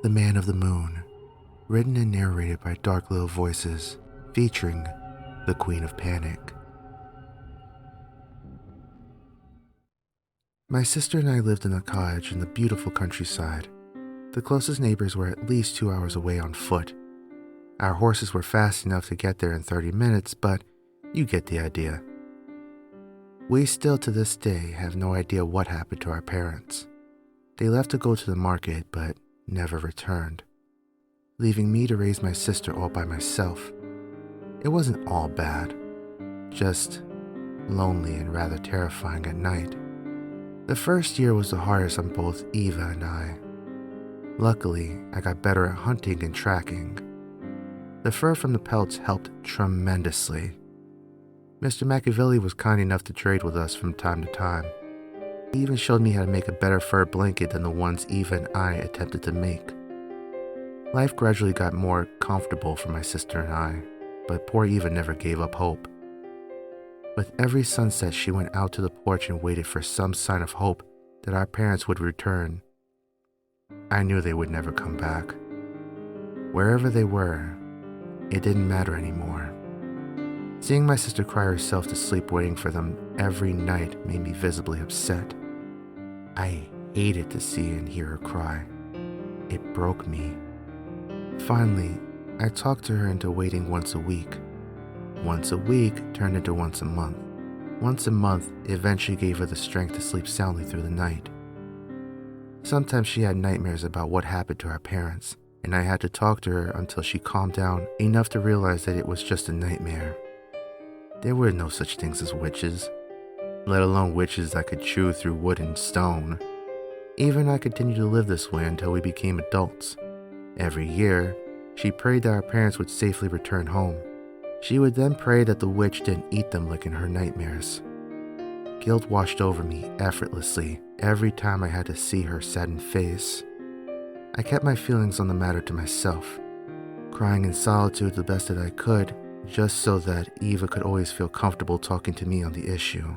The Man of the Moon, written and narrated by dark little voices, featuring the Queen of Panic. My sister and I lived in a cottage in the beautiful countryside. The closest neighbors were at least 2 hours away on foot. Our horses were fast enough to get there in 30 minutes, but you get the idea. We still to this day have no idea what happened to our parents. They left to go to the market, but never returned, leaving me to raise my sister all by myself. It wasn't all bad, just lonely and rather terrifying at night. The first year was the hardest on both Eva and I. Luckily, I got better at hunting and tracking. The fur from the pelts helped tremendously. Mr. Machiavelli was kind enough to trade with us from time to time. He even showed me how to make a better fur blanket than the ones Eva and I attempted to make. Life gradually got more comfortable for my sister and I, but poor Eva never gave up hope. With every sunset, she went out to the porch and waited for some sign of hope that our parents would return. I knew they would never come back. Wherever they were, it didn't matter anymore. Seeing my sister cry herself to sleep waiting for them every night made me visibly upset. I hated to see and hear her cry. It broke me. Finally, I talked to her into waiting once a week. Once a week turned into once a month. Once a month eventually gave her the strength to sleep soundly through the night. Sometimes she had nightmares about what happened to our parents, and I had to talk to her until she calmed down enough to realize that it was just a nightmare. There were no such things as witches, let alone witches that could chew through wood and stone. Eva and I continued to live this way until we became adults. Every year, she prayed that our parents would safely return home. She would then pray that the witch didn't eat them like in her nightmares. Guilt washed over me effortlessly every time I had to see her saddened face. I kept my feelings on the matter to myself, crying in solitude the best that I could, just so that Eva could always feel comfortable talking to me on the issue.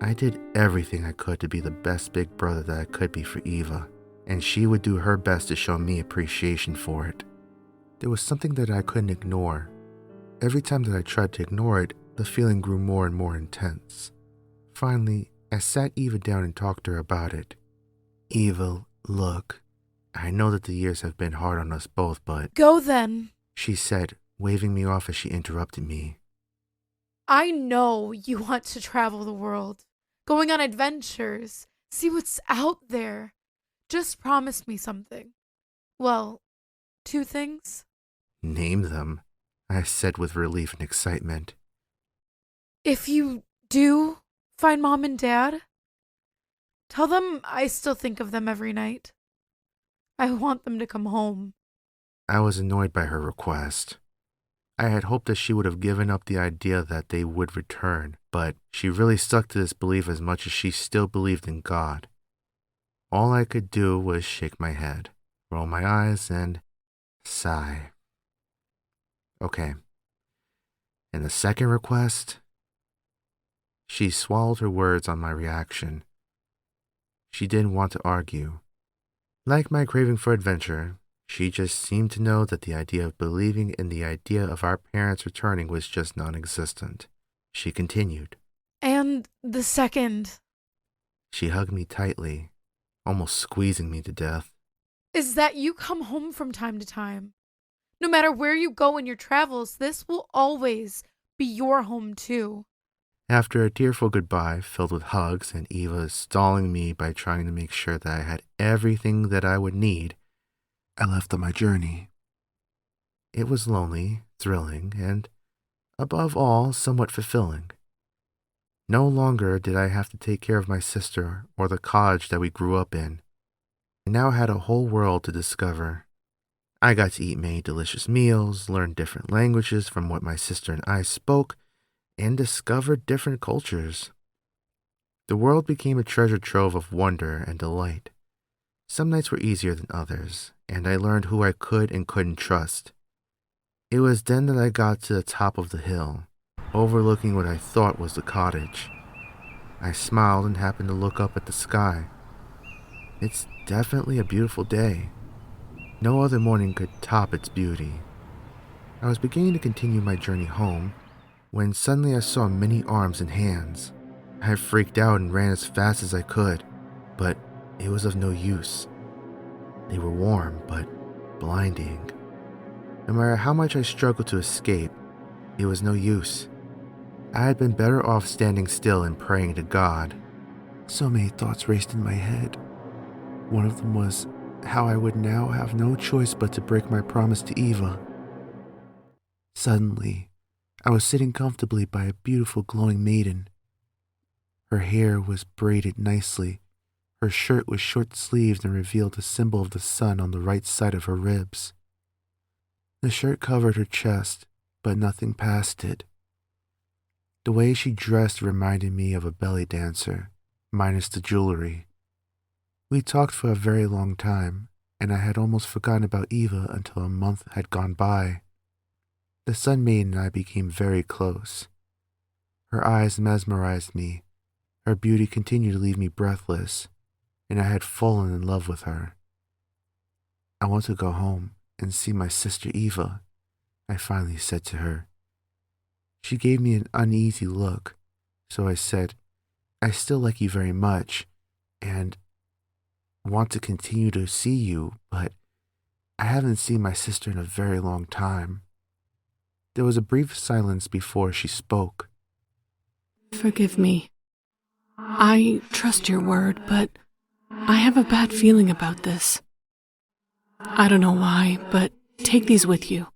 I did everything I could to be the best big brother that I could be for Eva, and she would do her best to show me appreciation for it. There was something that I couldn't ignore. Every time that I tried to ignore it, the feeling grew more and more intense. Finally, I sat Eva down and talked to her about it. Eva, look, I know that the years have been hard on us both, but... Go then, she said, waving me off as she interrupted me. I know you want to travel the world, going on adventures, see what's out there. Just promise me something. Well, 2 things. Name them, I said with relief and excitement. If you do find Mom and Dad, tell them I still think of them every night. I want them to come home. I was annoyed by her request. I had hoped that she would have given up the idea that they would return, but she really stuck to this belief as much as she still believed in God. All I could do was shake my head, roll my eyes, and sigh. Okay. And the second request? She swallowed her words on my reaction. She didn't want to argue. Like my craving for adventure, she just seemed to know that the idea of believing in the idea of our parents returning was just non-existent. She continued. And the second... She hugged me tightly, almost squeezing me to death. Is that you come home from time to time. No matter where you go in your travels, this will always be your home too. After a tearful goodbye filled with hugs and Eva stalling me by trying to make sure that I had everything that I would need, I left on my journey. It was lonely, thrilling, and, above all, somewhat fulfilling. No longer did I have to take care of my sister or the cottage that we grew up in. I now had a whole world to discover. I got to eat many delicious meals, learn different languages from what my sister and I spoke, and discover different cultures. The world became a treasure trove of wonder and delight. Some nights were easier than others, and I learned who I could and couldn't trust. It was then that I got to the top of the hill, overlooking what I thought was the cottage. I smiled and happened to look up at the sky. It's definitely a beautiful day. No other morning could top its beauty. I was beginning to continue my journey home when suddenly I saw many arms and hands. I freaked out and ran as fast as I could, but it was of no use. They were warm, but blinding. No matter how much I struggled to escape, it was no use. I had been better off standing still and praying to God. So many thoughts raced in my head. One of them was how I would now have no choice but to break my promise to Eva. Suddenly, I was sitting comfortably by a beautiful glowing maiden. Her hair was braided nicely. Her shirt was short-sleeved and revealed a symbol of the sun on the right side of her ribs. The shirt covered her chest, but nothing past it. The way she dressed reminded me of a belly dancer, minus the jewelry. We talked for a very long time, and I had almost forgotten about Eva until a month had gone by. The Sun Maiden and I became very close. Her eyes mesmerized me. Her beauty continued to leave me breathless, and I had fallen in love with her. I want to go home and see my sister Eva, I finally said to her. She gave me an uneasy look, so I said, I still like you very much, and want to continue to see you, but I haven't seen my sister in a very long time. There was a brief silence before she spoke. Forgive me. I trust your word, but I have a bad feeling about this. I don't know why, but take these with you.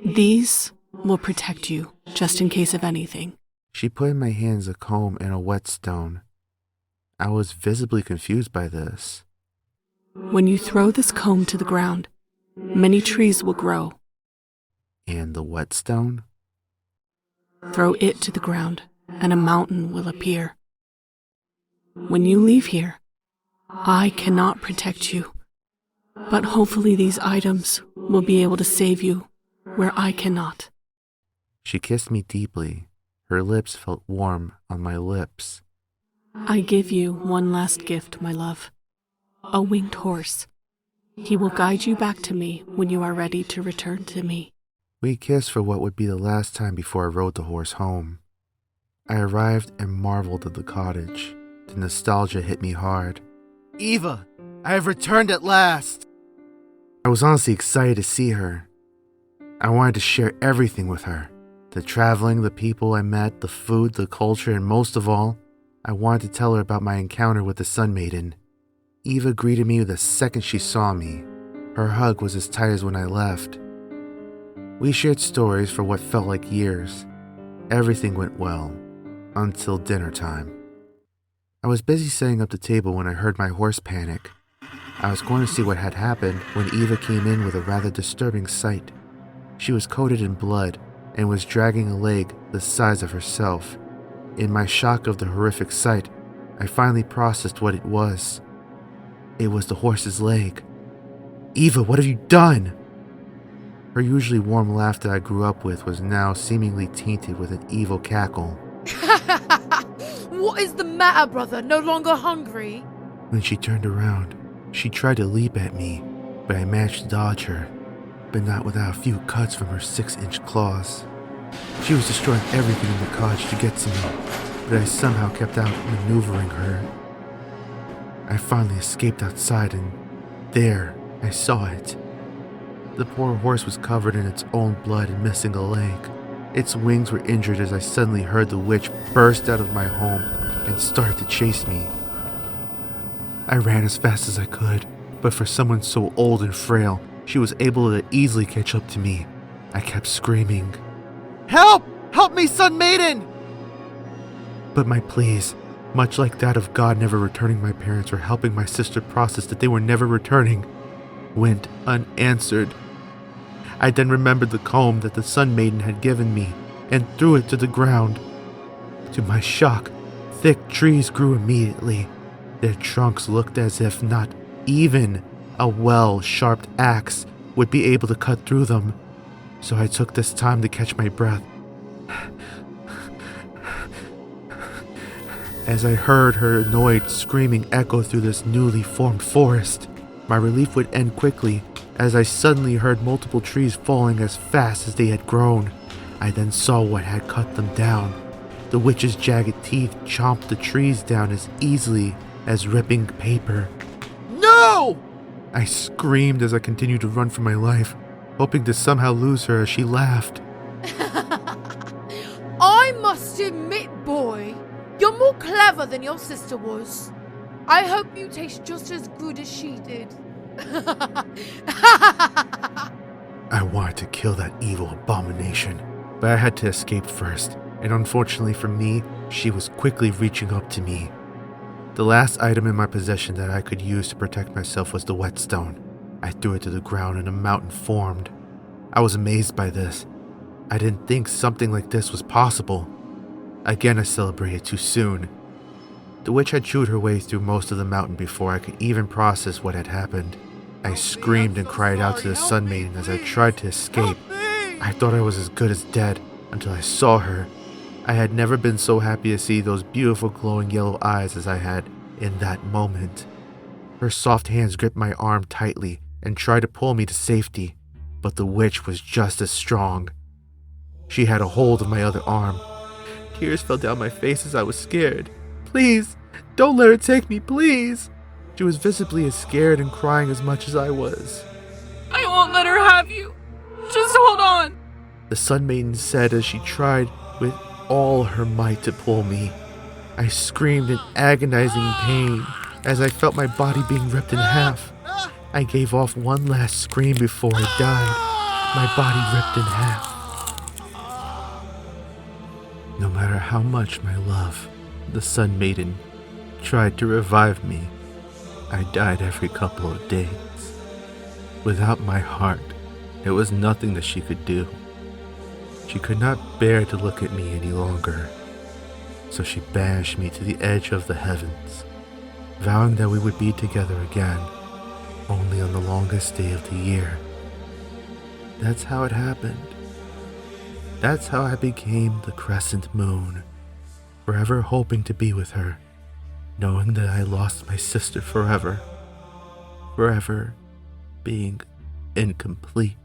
These will protect you, just in case of anything. She put in my hands a comb and a whetstone. I was visibly confused by this. When you throw this comb to the ground, many trees will grow. And the whetstone? Throw it to the ground, and a mountain will appear. When you leave here, I cannot protect you, but hopefully these items will be able to save you where I cannot. She kissed me deeply. Her lips felt warm on my lips. I give you one last gift, my love. A winged horse. He will guide you back to me when you are ready to return to me. We kissed for what would be the last time before I rode the horse home. I arrived and marveled at the cottage. The nostalgia hit me hard. Eva, I have returned at last! I was honestly excited to see her. I wanted to share everything with her. The traveling, the people I met, the food, the culture, and most of all, I wanted to tell her about my encounter with the Sun Maiden. Eva greeted me the second she saw me. Her hug was as tight as when I left. We shared stories for what felt like years. Everything went well, until dinner time. I was busy setting up the table when I heard my horse panic. I was going to see what had happened when Eva came in with a rather disturbing sight. She was coated in blood and was dragging a leg the size of herself. In my shock of the horrific sight, I finally processed what it was. It was the horse's leg. Eva, what have you done? Her usually warm laugh that I grew up with was now seemingly tainted with an evil cackle. What is the matter, brother? No longer hungry? When she turned around, she tried to leap at me, but I managed to dodge her, but not without a few cuts from her 6-inch claws. She was destroying everything in the cottage to get to me, but I somehow kept outmaneuvering her. I finally escaped outside, and there I saw it. The poor horse was covered in its own blood and missing a leg. Its wings were injured as I suddenly heard the witch burst out of my home and start to chase me. I ran as fast as I could, but for someone so old and frail, she was able to easily catch up to me. I kept screaming, "Help! Help me, Sun Maiden!" But my pleas, much like that of God never returning my parents or helping my sister process that they were never returning, went unanswered. I then remembered the comb that the Sun Maiden had given me and threw it to the ground. To my shock, thick trees grew immediately. Their trunks looked as if not even a well-sharpened axe would be able to cut through them. So I took this time to catch my breath. As I heard her annoyed screaming echo through this newly formed forest, my relief would end quickly as I suddenly heard multiple trees falling as fast as they had grown. I then saw what had cut them down. The witch's jagged teeth chomped the trees down as easily as ripping paper. "No!" I screamed as I continued to run for my life, hoping to somehow lose her as she laughed. I must admit, boy, you're more clever than your sister was. I hope you taste just as good as she did. I wanted to kill that evil abomination, but I had to escape first, and unfortunately for me, she was quickly reaching up to me. The last item in my possession that I could use to protect myself was the whetstone. I threw it to the ground and a mountain formed. I was amazed by this. I didn't think something like this was possible. Again, I celebrated too soon. The witch had chewed her way through most of the mountain before I could even process what had happened. I screamed and cried out to the Sun Maiden as I tried to escape. I thought I was as good as dead until I saw her. I had never been so happy to see those beautiful glowing yellow eyes as I had in that moment. Her soft hands gripped my arm tightly and tried to pull me to safety, but the witch was just as strong. She had a hold of my other arm. Tears fell down my face as I was scared. "Please, don't let her take me, please." She was visibly as scared and crying as much as I was. I won't let her have you. Just hold on. The Sun Maiden said as she tried with all her might to pull me. I screamed in agonizing pain as I felt my body being ripped in half. I gave off one last scream before I died, my body ripped in half. No matter how much my love, the Sun Maiden, tried to revive me, I died every couple of days. Without my heart, there was nothing that she could do. She could not bear to look at me any longer, so she banished me to the edge of the heavens, vowing that we would be together again, only on the longest day of the year. That's how it happened. That's how I became the crescent moon, forever hoping to be with her, knowing that I lost my sister forever being incomplete.